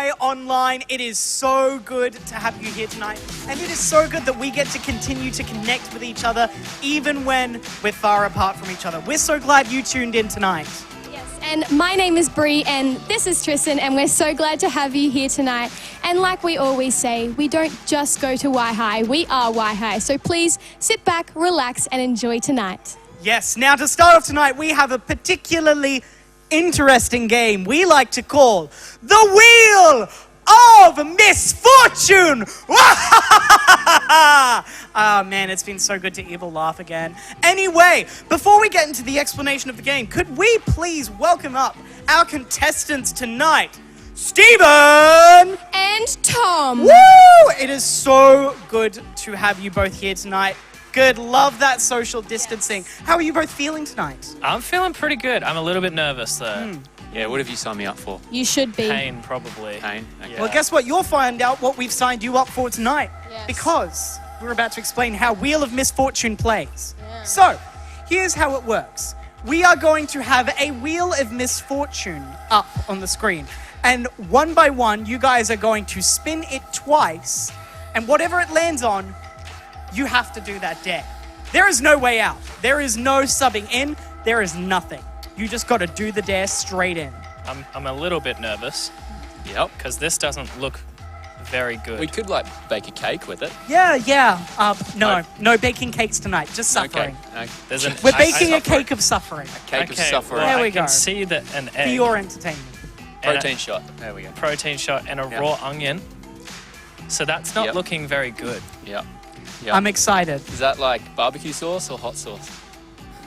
Yhigh online. It is so good to have you here tonight. And it is so good that we get to continue to connect with each other even when we're far apart from each other. We're so glad you tuned in tonight. And my name is Bree, and this is Tristan, and we're so glad to have you here tonight. And like we always say, we don't just go to Yhigh, we are Yhigh. So please sit back, relax, and enjoy tonight. Yes, now to start off tonight, we have a particularly interesting game we like to call the Wheel of Misfortune! Oh man, it's been so good to evil laugh again. Anyway, before we get into the explanation of the game, could we please welcome up our contestants tonight, Stephen And Tom. Woo! It is so good to have you both here tonight. Good, love that social distancing. Yes. How are you both feeling tonight? I'm feeling pretty good. I'm a little bit nervous though. Yeah, what have you signed me up for? You should be. Pain, probably. Pain? Okay. Well, guess what? You'll find out what we've signed you up for tonight. Yes. Because we're about to explain how Wheel of Misfortune plays. Yeah. So, here's how it works. We are going to have a Wheel of Misfortune up on the screen. And one by one, you guys are going to spin it twice. And whatever it lands on, you have to do that dare. There is no way out. There is no subbing in. There is nothing. You just got to do the dare straight in. I'm a little bit nervous Yep. because this doesn't look very good. We could, like, bake a cake with it. Yeah. No baking cakes tonight. Just Okay. suffering. Okay. There's an We're I- baking I- a cake of suffering Cake of Okay, suffering. well, There we I can go. see that an For egg, your entertainment. and Protein shot. There we go. a protein shot, and a Yeah. raw onion. So that's not Yep. looking very good. Yep. Yep. I'm excited. Is that like barbecue sauce or hot sauce?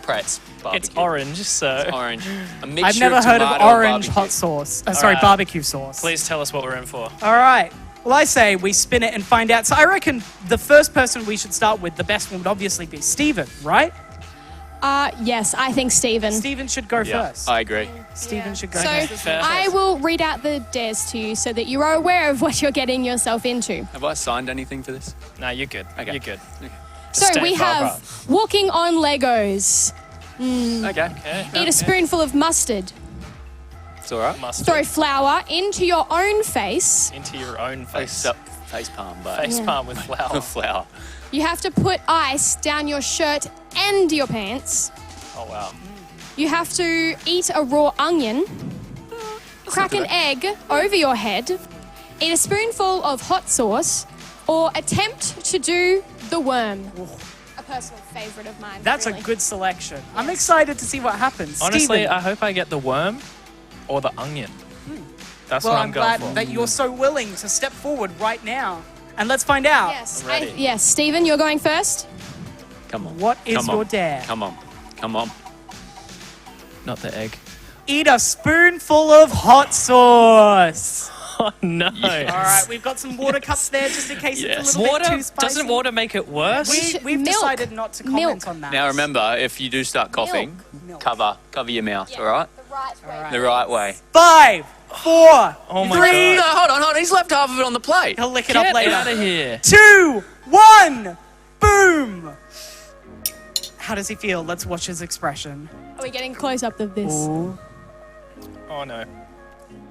Pretz. Barbecue. It's orange, so It's orange. A mixture I've never of heard of tomato and orange barbecue. hot sauce. right. Barbecue sauce. please tell us what we're in for. All right. Well, I say we spin it and find out. So I reckon the first person we should start with, the best one would obviously be Stephen, right? Yes, I think Stephen. Stephen should go Yeah, first. I agree. Stephen should go So first. Fair. I will read out the dares to you so that you are aware of what you're getting yourself into. Have I signed anything for this? No, you're good. Okay. You're good. So Stay we far have apart. walking on Legos, Okay. Okay. eat a spoonful of mustard, It's all right. Mustard throw flour into your own face. into your own face. Face palm, but Face Yeah. palm with flour. flour. You have to put ice down your shirt and your pants. Oh wow. You have to eat a raw onion, crack an egg over your head, eat a spoonful of hot sauce, or attempt to do the worm. A personal favourite of mine. That's really. a good selection. I'm Yes. excited to see what happens. Honestly, Stephen, I hope I get the worm or the onion. That's well, what I'm I'm going glad for. that you're so willing to step forward right now. And let's find out. Yes, I'm ready. yes, Stephen, you're going first. Come on. What is Come on. your dare? Come on. Come on. Not the egg. Eat a spoonful of hot sauce. Oh no. All right, we've got some water cups there just in case Yes. it's a little bit Water too spicy. doesn't water make it worse? We've Milk. decided not to comment Milk. on that. Now remember, if you do start coughing, Milk. cover your mouth, all right? The right way. The right way. 5, 4, Oh my 3. No, hold on. He's left half of it on the plate. He'll lick it Get up later. out of here. 2, 1, boom. How does he feel? Let's watch his expression. Are we getting close up of this? Ooh. Oh no.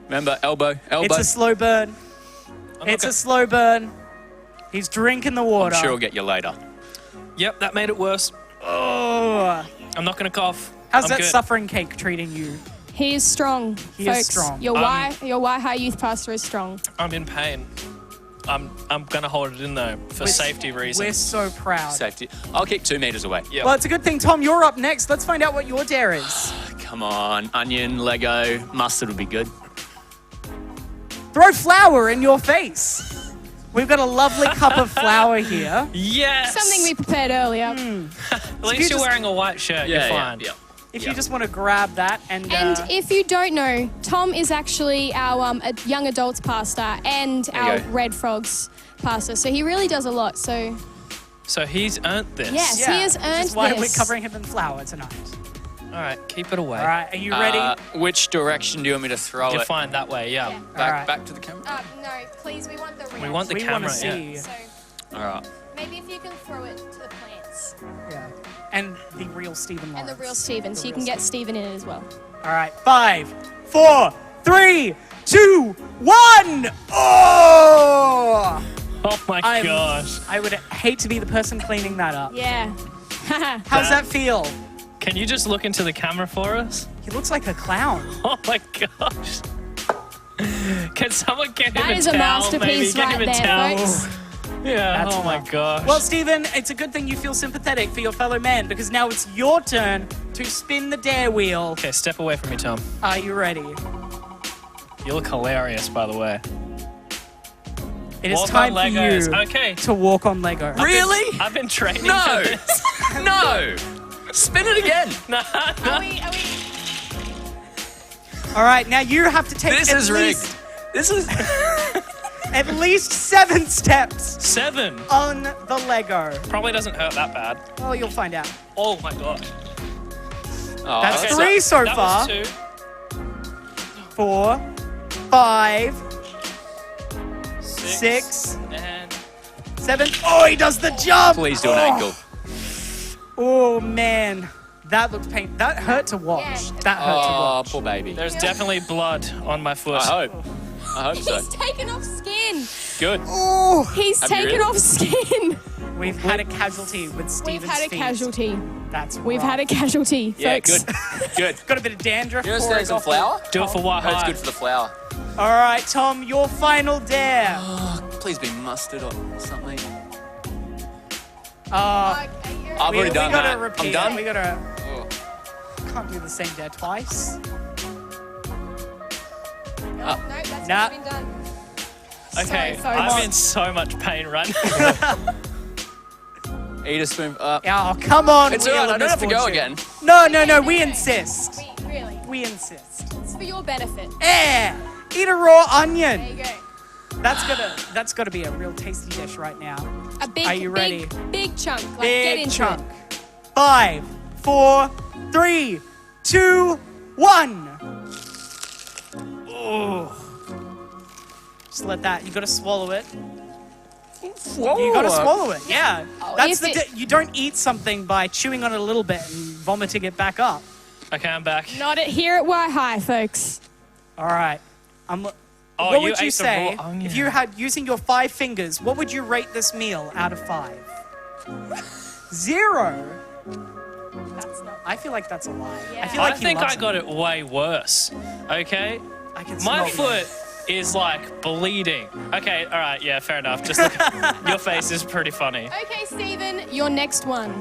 Remember, elbow. It's a slow burn. It's a slow burn. He's drinking the water. I'm sure I'll get you later. Yep, that made it worse. Oh. I'm not gonna cough. How's I'm that good. suffering cake treating you? He is strong, He is folks. strong. Your Yhigh Youth Pastor is strong. I'm in pain. I'm gonna hold it in though for safety We're reasons. so proud. Safety. I'll keep 2 meters away. Yeah. Well, it's a good thing, Tom, you're up next. Let's find out what your dare is. Come on. Onion, Lego, mustard would be good. Throw flour in your face. We've got a lovely cup of flour here. Yes. Something we prepared earlier. At you least you're just- wearing a white shirt. You're fine. Yeah. If you just want to grab that and... And if you don't know, Tom is actually our young adults pastor and you our go. Red Frogs pastor. So he really does a lot. So So he's earned this. Yes. he has which is earned why this. we're covering him in flour tonight. All right, keep it away. All right, are you ready? Which direction do you want me to throw You're it? fine that way. Yeah. Yeah. Back, Alright. back to the camera? no, please, we want the real. We want the we camera. want to see. Yeah. So All right. maybe if you can throw it to the plants Yeah. And the real Stephen Lawrence. and the real Stephen, so you can get Stephen in it as well. All right, 5, 4, 3, 2, 1. Oh! Oh my gosh. I would hate to be the person cleaning that up. Yeah. How's that feel? Can you just look into the camera for us? He looks like a clown. Oh my gosh. Can someone get him That a is towel? a masterpiece Maybe? Get right him a there, towel. folks. Yeah. That's oh my rough. gosh. Well, Stephen, it's a good thing you feel sympathetic for your fellow man because now it's your turn to spin the dare wheel. Okay, step away from me, Tom. Are you ready? You look hilarious, by the way. It is Walk time on for Legos. you Okay. to walk on Lego. Really? I've been training No. for this. No! Spin it again! No, no. Are we? All right, now you have to take This is rigged. This is... at least 7 steps 7. on the Lego. Probably doesn't hurt that bad. Well, you'll find out. Oh my gosh. Oh, That's Okay, 3 so that far. was 2. 4, 5, 6. 6, And 7. Oh, he does the jump. Please do an ankle. Oh man, that looked painful. That hurt to watch. Yeah. That hurt to Oh, watch. poor baby. there's definitely blood on my foot. I hope so. He's taken off skin. Good. Oh, He's Have you taken really? off skin. we've had a casualty with We've Stephen's had a feet. casualty. That's We've had a casualty, Yeah, folks. good. Good. Got a bit of dandruff. You want to pouring stain some off flour? Do it for what? I heard it's good for the flour. All right, Tom, your final dare. Oh, please be mustard or something. I've we already done gotta that. repeat I'm done. it. We gotta. Oh. Can't do the same dare twice. No, that's Nah. been done. Okay, So I'm much. in so much pain right now. Eat a spoon. Oh, come on. It's Wheel alright. I of don't have to go Misfortune. again. No. We insist. Really? We insist. It's for your benefit. Yeah. Eat a raw There onion. you go. That's gotta be a real tasty dish right now. A big, Are you ready? big chunk. Like, get Big into chunk. it. 5, 4, 3, 2, 1. Oh. Just let that. You gotta swallow it. You gotta swallow it. Yeah. That's if it- you don't eat something by chewing on it a little bit and vomiting it back up. Okay, I'm back. Not it here at Yhigh, folks. All right. Oh, what you would you ate the say raw onion. if you had using your 5 fingers? What would you rate this meal out of 5? 0. That's not. I feel like that's a lie. Yeah. I feel I like he think loves I got it way worse. Okay? I can My smell it. foot is like bleeding. Okay, all right, yeah, fair enough. Just look, your face is pretty funny. Okay, Stephen, your next one.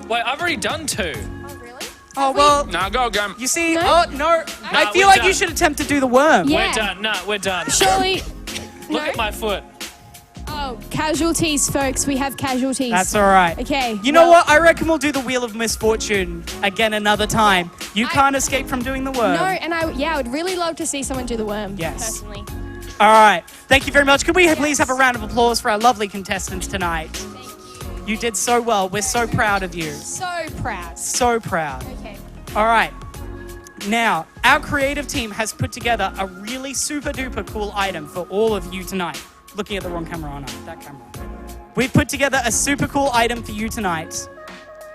Wait, I've already done 2. Oh, really? Oh well. No, go again. You see? No? Oh no! I Nah, feel we're like you done. should attempt to do the worm. Yeah. We're done. No, we're done. Surely. Look No? at my foot. Oh, casualties, folks. We have casualties. That's all right. Okay. You know well, what? I reckon we'll do the Wheel of Misfortune again another time. You can't escape from doing the worm. No, and I would really love to see someone do the worm. Yes. Personally. All right. Thank you very much. Could we please have a round of applause for our lovely contestants tonight? Thank you. You did so well. We're so proud of you. So proud. So proud. Okay. All right. Now, our creative team has put together a really super duper cool item for all of you tonight. Looking at the wrong camera, oh no, that camera. We've put together a super cool item for you tonight,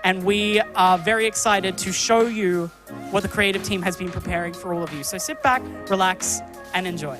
and we are very excited to show you what the creative team has been preparing for all of you. So sit back, relax, and enjoy.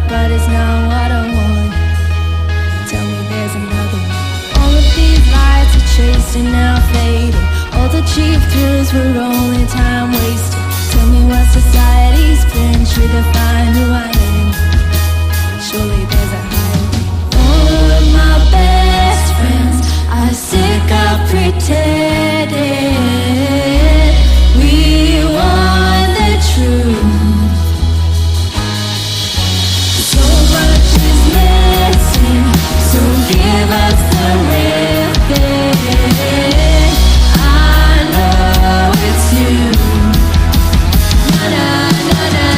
But it's not what I want. Tell me there's another one. All of these lights are chasing now fading. All the cheap thrills were only time wasted. Tell me what society's plan should define who I am. Surely there's a higher way. All of my best friends are sick of pretending. We want the truth. Give us the real thing. I know it's you. Na na na na.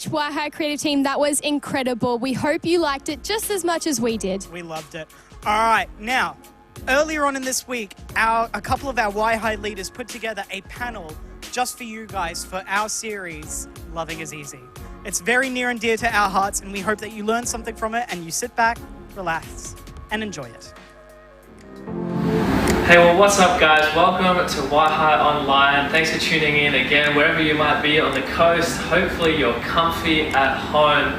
much, Yhigh creative team. That was incredible. We hope you liked it just as much as we did. We loved it. All right, now, earlier on in this week, a couple of our Yhigh leaders put together a panel just for you guys for our series, Loving is Easy. It's very near and dear to our hearts, and we hope that you learn something from it and you sit back, relax, and enjoy it. Hey, well, what's up, guys? Welcome to Yhigh Online. Thanks for tuning in again, wherever you might be on the coast. Hopefully you're comfy at home.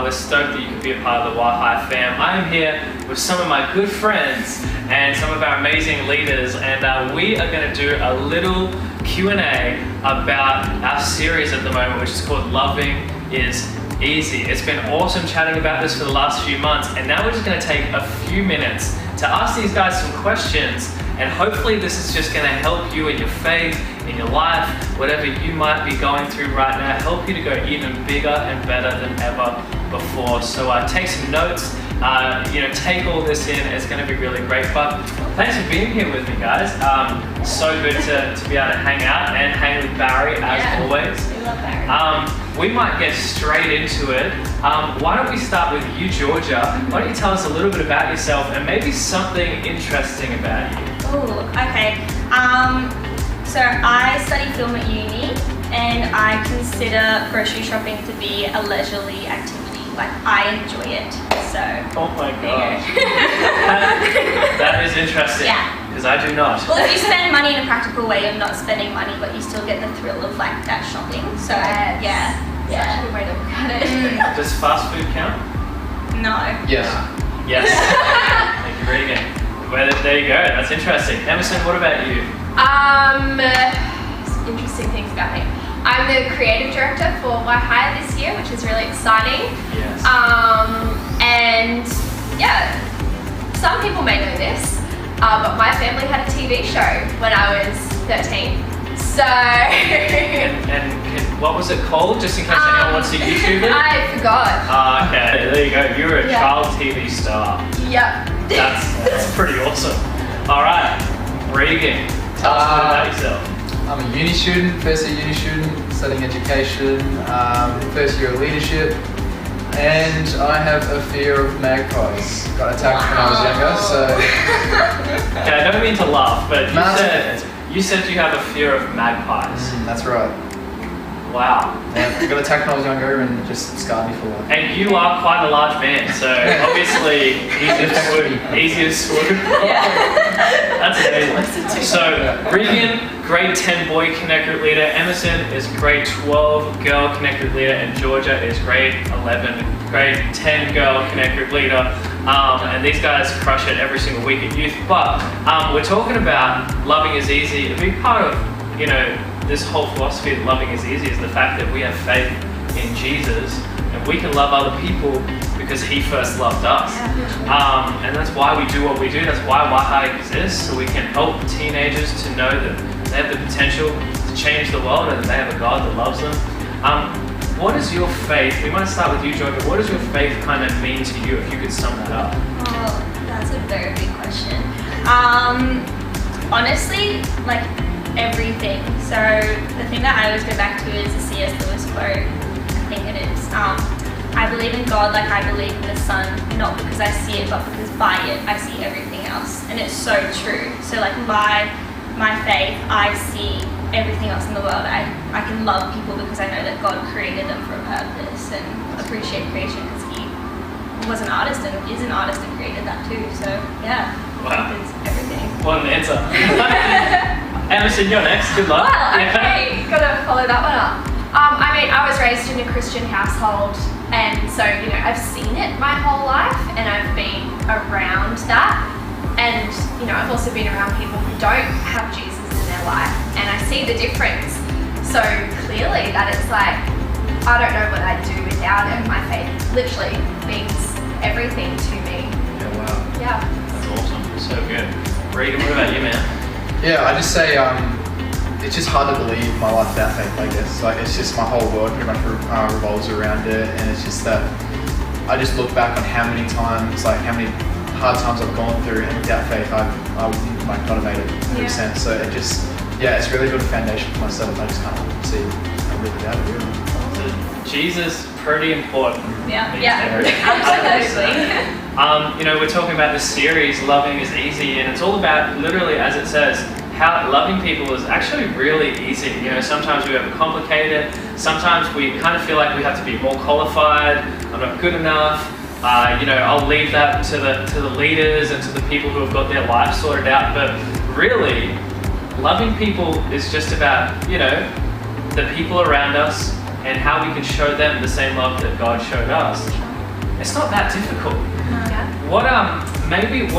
We're stoked that you can be a part of the Yhigh fam. I am here with some of my good friends and some of our amazing leaders, and we are going to do a little Q&A about our series at the moment, which is called Loving is Easy. It's been awesome chatting about this for the last few months, and now we're just going to take a few minutes to ask these guys some questions, and hopefully this is just going to help you in your faith, in your life, whatever you might be going through right now, help you to go even bigger and better than ever before. So take some notes, take all this in. It's going to be really great. But thanks for being here with me, guys. So good to be able to hang out and hang with Barry as always. We love Barry. We might get straight into it. Why don't we start with you, Georgia? Why don't you tell us a little bit about yourself and maybe something interesting about you? Oh, okay. So I study film at uni, and I consider grocery shopping to be a leisurely activity. Like, I enjoy it. So. Oh my gosh. That is interesting. Yeah. Because I do not. Well, if you spend money in a practical way, you're not spending money, but you still get the thrill of like that shopping. So yeah. Such a good way to look at it. Does fast food count? No. Yes. Yes. Thank you, Regan. Well, there you go. That's interesting. Emerson, what about you? Some interesting things about me. I'm the creative director for Yhigh this year, which is really exciting. Yes. And yeah, some people may know this, but my family had a TV show when I was 13. So. and what was it called? Just in case anyone wants to YouTube it. I forgot. Okay, there you go. You were a child TV star. Yep. That's pretty awesome. All right, Regan, tell us a bit about yourself. I'm a uni student, first year uni student, studying education, first year of leadership, and I have a fear of magpies. Got attacked when I was younger, so... Okay, I don't mean to laugh, but you said you have a fear of magpies. That's right. Wow. Yeah, I got attacked when I was younger and it just scarred me for life. And you are quite a large man, so obviously easy to swoop. That's amazing. So Regan, grade 10 boy connect group leader. Emerson is grade 12 girl connect group leader, and Georgia is grade 11, grade 10 girl connect group leader. And these guys crush it every single week at youth. But we're talking about loving is easy. A big part of this whole philosophy that loving is easy is the fact that we have faith in Jesus and we can love other people because he first loved us. And that's why we do what we do. That's why Yhigh exists, so we can help teenagers to know that they have the potential to change the world and that they have a God that loves them. What is your faith? We might start with you, Georgia. What does your faith kind of mean to you, if you could sum that up? Oh, that's a very big question. Honestly, like, everything. So the thing that I always go back to is the C.S. Lewis quote. I think it is. I believe in God like I believe in the sun, not because I see it, but because by it I see everything else. And it's so true. So like by my faith, I see everything else in the world. I can love people because I know that God created them for a purpose, and appreciate creation because he was an artist and is an artist and created that too. So yeah, Wow. it's everything. What an answer. Emerson, you're next. Good luck. Well, okay, gotta follow that one up. I mean, I was raised in a Christian household, and so, I've seen it my whole life, and I've been around that. And, I've also been around people who don't have Jesus in their life, and I see the difference so clearly that it's like, I don't know what I'd do without it. My faith literally means everything to me. Yeah, wow. Yeah. That's awesome. So good. Regan, what about you, man? Yeah, I just say it's just hard to believe my life without faith, I guess. Like, it's just my whole world pretty much revolves around it, and it's just that I just look back on how many times, like how many hard times I've gone through, and without faith I might not have made it 100%. So it just, it's really good foundation for myself. I just can't see how to live without it, really. Jesus, pretty important. Yeah, in yeah, every- absolutely. You know, we're talking about this series, Loving is Easy, and it's all about, literally, as it says, how loving people is actually really easy. You know, sometimes we overcomplicate it. Sometimes we kind of feel like we have to be more qualified. I'm not good enough. You know, I'll leave that to the leaders and to the people who have got their life sorted out. But really, loving people is just about, you know, the people around us and how we can show them the same love that God showed us. It's not that difficult. What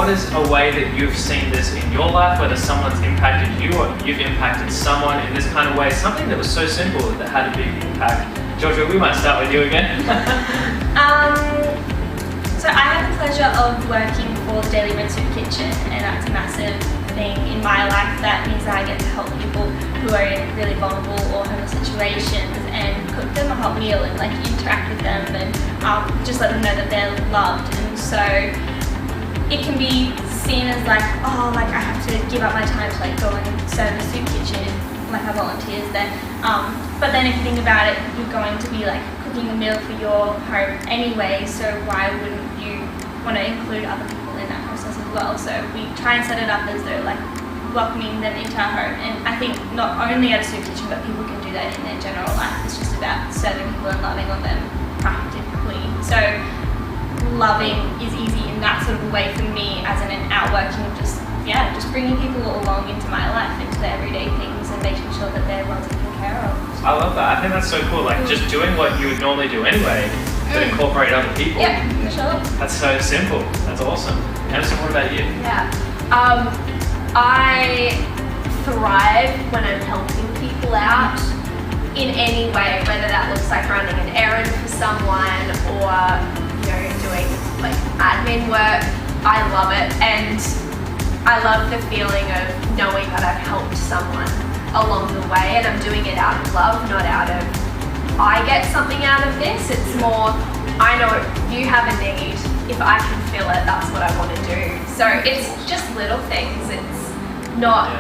is a way that you've seen this in your life, whether someone's impacted you or you've impacted someone in this kind of way, something that was so simple that had a big impact? Georgia, we might start with you again. So I have the pleasure of working for the Daily Bread Soup Kitchen, and that's a massive thing in my life. That means that I get to help people who are in really vulnerable or homeless situations and cook them a hot meal and like interact with them and just let them know that they're loved. And so it can be seen as like, oh, like I have to give up my time to like go and serve a soup kitchen, like I volunteers there. But then if you think about it, you're going to be like cooking a meal for your home anyway, so why wouldn't you want to include other people in that process as well? So we try and set it up as though like welcoming them into our home, and I think not only at a soup kitchen, but people can do that in their general life. It's just about serving people and loving on them practically. So loving is easy in that sort of a way for me, as in an outworking, just bringing people along into my life, into the everyday things, and making sure that they're well taken care of. I love that. I think that's so cool. Like just doing what you would normally do anyway, but incorporate other people. Yeah, for sure. That's so simple. That's awesome. Emerson, what about you? Yeah. I thrive when I'm helping people out in any way, whether that looks like running an errand for someone or, you know, doing like admin work. I love it, and I love the feeling of knowing that I've helped someone along the way, and I'm doing it out of love, not out of I get something out of this. It's more, I know you have a need. If I can fill it, that's what I want to do. So it's just little things. It's not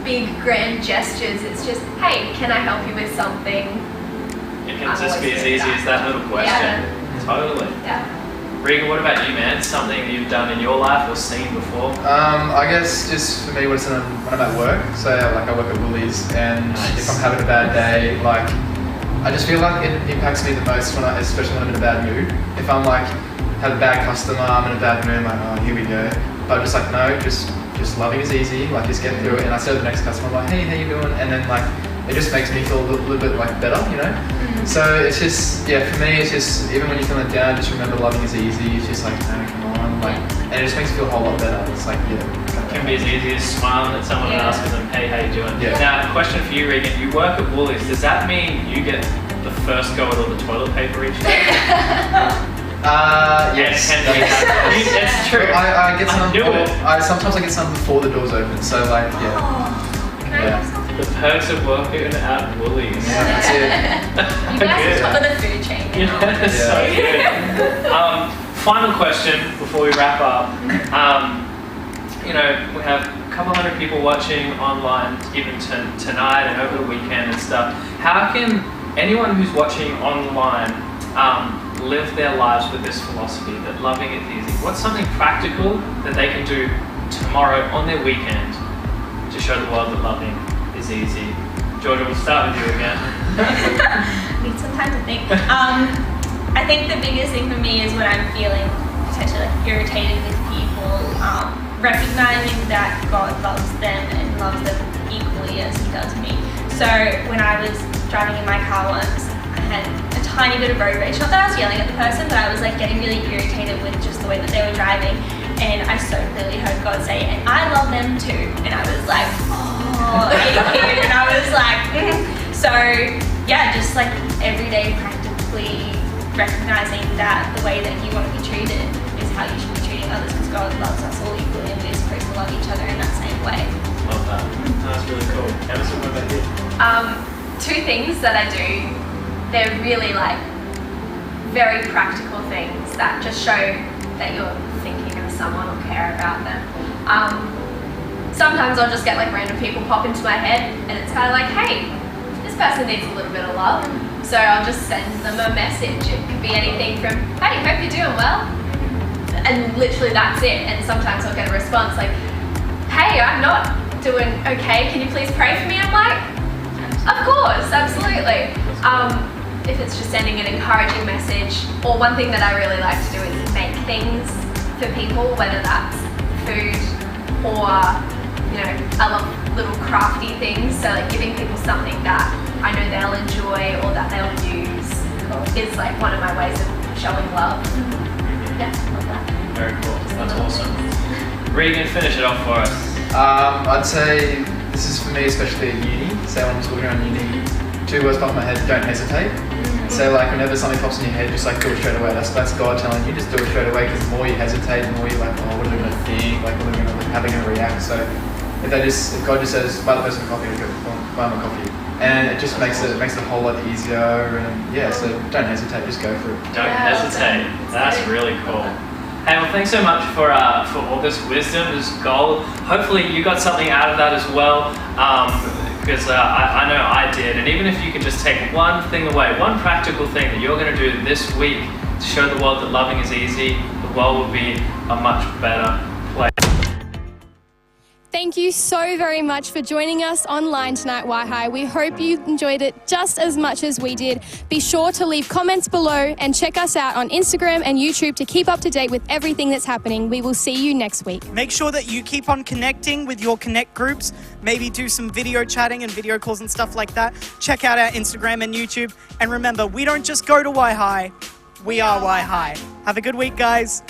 big grand gestures. It's just, hey, can I help you with something? It can just be as easy as that little question. Yeah. Totally. Yeah. Regan, what about you, man? Something that you've done in your life or seen before? I guess just for me, when I'm at work, so like I work at Woolies, and if I'm having a bad day, like I just feel like it impacts me the most especially when I'm in a bad mood. If I'm like have a bad customer, I'm in a bad mood, I'm like, oh, here we go. But I'm just like, no, just loving is easy. Like just get through it. And I say to the next customer, I'm like, hey, how you doing? And then like it just makes me feel a little bit like better, you know. So it's just, for me, it's just, even when you're feeling down, just remember loving is easy. It's just like, no, come on, like, and it just makes you feel a whole lot better. It's like, It can be as easy as smiling at someone and asking them, hey, how you doing? Yeah. Now, question for you, Regan. You work at Woolies. Does that mean you get the first go at all the toilet paper each day? Yes. It's true. I get some. I knew it. Sometimes I get some before the doors open. So like, Can I have some? The perks of working at Woolies. Yeah, that's it. You guys are top of the food chain. That's so good. Final question before we wrap up. You know, we have a couple hundred people watching online, even tonight and over the weekend and stuff. How can anyone who's watching online live their lives with this philosophy that loving is easy? What's something practical that they can do tomorrow on their weekend to show the world that loving is easy? Georgia, we'll start with you again. Need some time to think. I think the biggest thing for me is when I'm feeling potentially like irritated with people, recognizing that God loves them and loves them equally as He does me. So when I was driving in my car once, I had a tiny bit of road rage. Not that I was yelling at the person, but I was like getting really irritated with just the way that they were driving. And I so clearly heard God say, and I love them too. And I was like, oh, thank you. And I was like, So yeah, just like everyday practically recognizing that the way that you want to be treated is how you should be treating others, because God loves us all equally and we're supposed to love each other in that same way. Love that. That's really cool. Emerson, what about you? Two things that I do, they're really like very practical things that just show that you're thinking of someone or care about them. Sometimes I'll just get like random people pop into my head and it's kind of like, hey, this person needs a little bit of love. So I'll just send them a message. It could be anything from, hey, hope you're doing well. And literally that's it. And sometimes I'll get a response like, hey, I'm not doing okay. Can you please pray for me? I'm like, of course, absolutely. If it's just sending an encouraging message, or one thing that I really like to do is make things for people, whether that's food or, I love little crafty things. So like giving people something that I know they'll enjoy or that they'll use is like one of my ways of showing love. Yeah, love that. Very cool. That's awesome. Regan, finish it off for us. I'd say this is for me, especially at uni. Say when I'm talking around uni, 2 words pop in my head, don't hesitate. So like whenever something pops in your head, just like do it straight away. That's God telling you, just do it straight away, because the more you hesitate, the more you're like, oh, what are they going to think? Like, what are they going to, how are they going to react? So if God just says, buy the person a coffee, I go, well, buy them a coffee. And it just makes it a whole lot easier. And yeah, so don't hesitate, just go for it. Don't hesitate. That's really cool. Hey, well, thanks so much for all this wisdom, this gold. Hopefully you got something out of that as well, because I know I did. And even if you can just take one thing away, one practical thing that you're going to do this week to show the world that loving is easy, the world will be a much better place. Thank you so very much for joining us online tonight, Yhigh. We hope you enjoyed it just as much as we did. Be sure to leave comments below and check us out on Instagram and YouTube to keep up to date with everything that's happening. We will see you next week. Make sure that you keep on connecting with your Connect groups. Maybe do some video chatting and video calls and stuff like that. Check out our Instagram and YouTube. And remember, we don't just go to Yhigh, we are Yhigh. Have a good week, guys.